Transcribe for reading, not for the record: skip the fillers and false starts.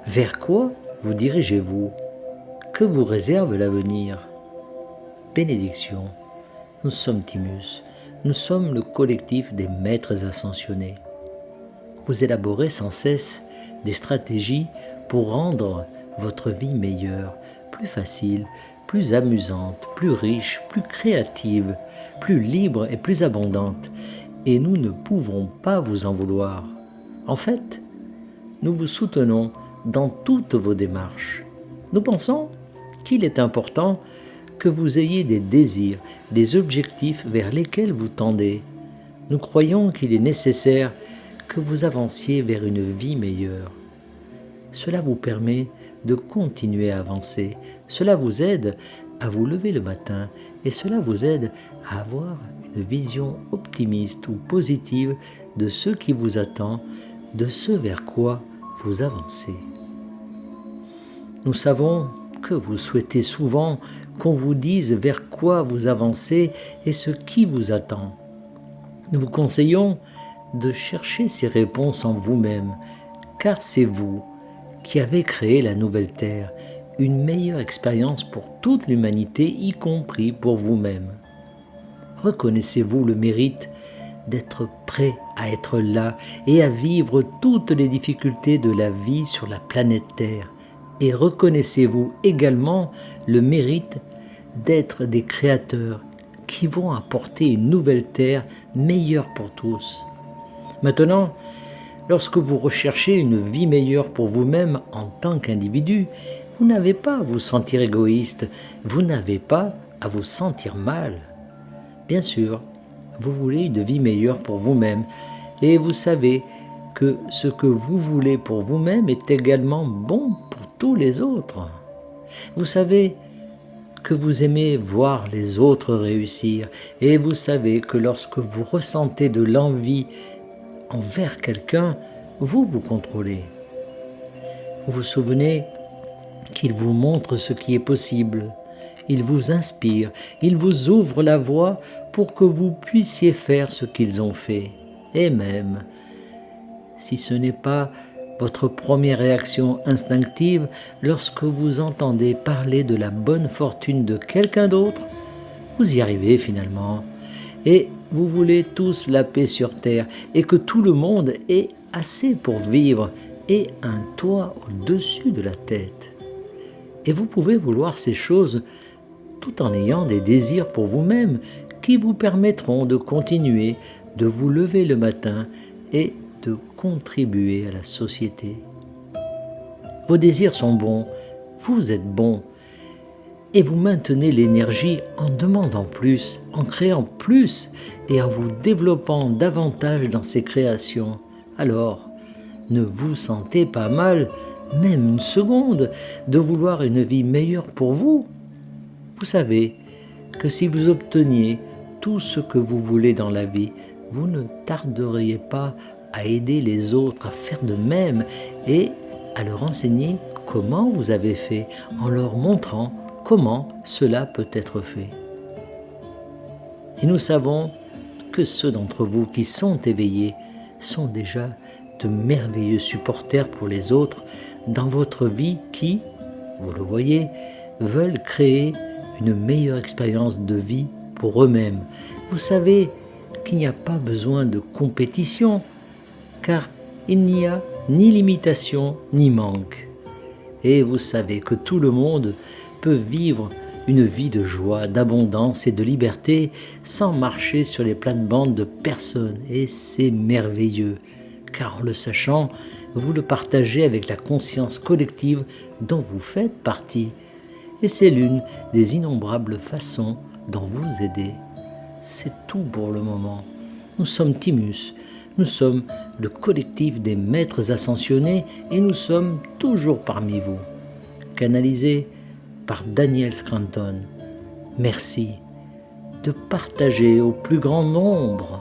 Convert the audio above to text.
Vers quoi vous dirigez-vous? Que vous réserve l'avenir? Bénédiction, nous sommes Timus, nous sommes le collectif des maîtres ascensionnés. Vous élaborez sans cesse des stratégies pour rendre votre vie meilleure, plus facile, plus amusante, plus riche, plus créative, plus libre et plus abondante. Et nous ne pouvons pas vous en vouloir. En fait, nous vous soutenons dans toutes vos démarches. Nous pensons qu'il est important que vous ayez des désirs, des objectifs vers lesquels vous tendez. Nous croyons qu'il est nécessaire que vous avanciez vers une vie meilleure. Cela vous permet de continuer à avancer. Cela vous aide à vous lever le matin et cela vous aide à avoir une vision optimiste ou positive de ce qui vous attend, de ce vers quoi vous avancez. Nous savons que vous souhaitez souvent qu'on vous dise vers quoi vous avancez et ce qui vous attend. Nous vous conseillons de chercher ces réponses en vous-même, car c'est vous qui avez créé la nouvelle Terre, une meilleure expérience pour toute l'humanité, y compris pour vous-même. Reconnaissez-vous le mérite d'être prêt à être là et à vivre toutes les difficultés de la vie sur la planète Terre. Et reconnaissez-vous également le mérite d'être des créateurs qui vont apporter une nouvelle Terre meilleure pour tous. Maintenant, lorsque vous recherchez une vie meilleure pour vous-même en tant qu'individu, vous n'avez pas à vous sentir égoïste, vous n'avez pas à vous sentir mal. Bien sûr, vous voulez une vie meilleure pour vous-même et vous savez que ce que vous voulez pour vous-même est également bon pour tous les autres. Vous savez que vous aimez voir les autres réussir et vous savez que lorsque vous ressentez de l'envie envers quelqu'un, vous vous contrôlez. Vous vous souvenez qu'il vous montre ce qui est possible. Il vous inspire, il vous ouvre la voie pour que vous puissiez faire ce qu'ils ont fait. Et même, si ce n'est pas votre première réaction instinctive, lorsque vous entendez parler de la bonne fortune de quelqu'un d'autre, vous y arrivez finalement. Et vous voulez tous la paix sur terre et que tout le monde ait assez pour vivre et un toit au-dessus de la tête. Et vous pouvez vouloir ces choses tout en ayant des désirs pour vous-même qui vous permettront de continuer, de vous lever le matin et de contribuer à la société. Vos désirs sont bons, vous êtes bon, et vous maintenez l'énergie en demandant plus, en créant plus et en vous développant davantage dans ces créations. Alors, ne vous sentez pas mal, même une seconde, de vouloir une vie meilleure pour vous. Vous savez que si vous obteniez tout ce que vous voulez dans la vie, vous ne tarderiez pas à aider les autres à faire de même et à leur enseigner comment vous avez fait, en leur montrant comment cela peut être fait. Et nous savons que ceux d'entre vous qui sont éveillés sont déjà de merveilleux supporters pour les autres dans votre vie qui, vous le voyez, veulent créer une meilleure expérience de vie pour eux-mêmes. Vous savez qu'il n'y a pas besoin de compétition, car il n'y a ni limitation ni manque. Et vous savez que tout le monde peut vivre une vie de joie, d'abondance et de liberté sans marcher sur les plates-bandes de personne. Et c'est merveilleux, car en le sachant, vous le partagez avec la conscience collective dont vous faites partie. Et c'est l'une des innombrables façons dont vous aidez. C'est tout pour le moment. Nous sommes Timus, nous sommes le collectif des maîtres ascensionnés et nous sommes toujours parmi vous. Canalisé par Daniel Scranton. Merci de partager au plus grand nombre